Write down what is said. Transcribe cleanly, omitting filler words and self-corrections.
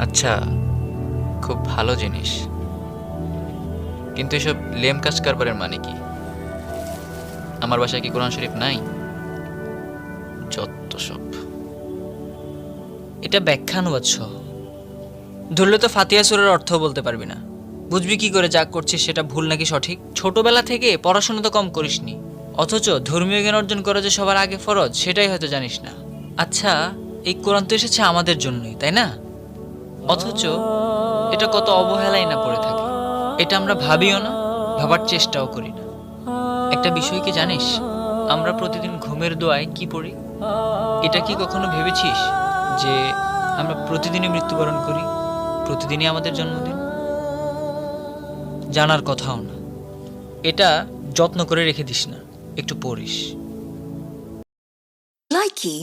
আচ্ছা, খুব ভালো জিনিস। কিন্তু এসব লেম কাজ কারবারের মানে কি? আমার বাসায় কি কোরআন শরীফ নাই? যত সব। এটা ব্যাখ্যানুবাদ সহ। ধরলে তো ফাতিহা সূরার অর্থ বলতে পারবি না। বুঝবি কি করে যা করছিস সেটা ভুল নাকি সঠিক? ছোটবেলা থেকে পড়াশোনা তো কম করিসনি, অথচ ধর্মীয় জ্ঞান অর্জন করা যে সবার আগে ফরজ সেটাই হয়তো জানিস না। আচ্ছা, এই কোরআন তো এসেছে আমাদের জন্যই, তাই না? অথচ এটা কত অবহেলাই না পড়ে থাকে। এটা আমরা ভাবিও না, ভাবার চেষ্টাও করি না। একটা বিষয় কি জানিস, আমরা প্রতিদিন ঘুমের দোয়ায় কি পড়ি? এটা কি কখনো ভেবেছিস যে আমরা প্রতিদিনই মৃত্যুবরণ করি, প্রতিদিনই আমাদের জন্মদিন? জানার কথাও না। এটা যত্ন করে রেখে দিস না, একটু পড়িস। Likey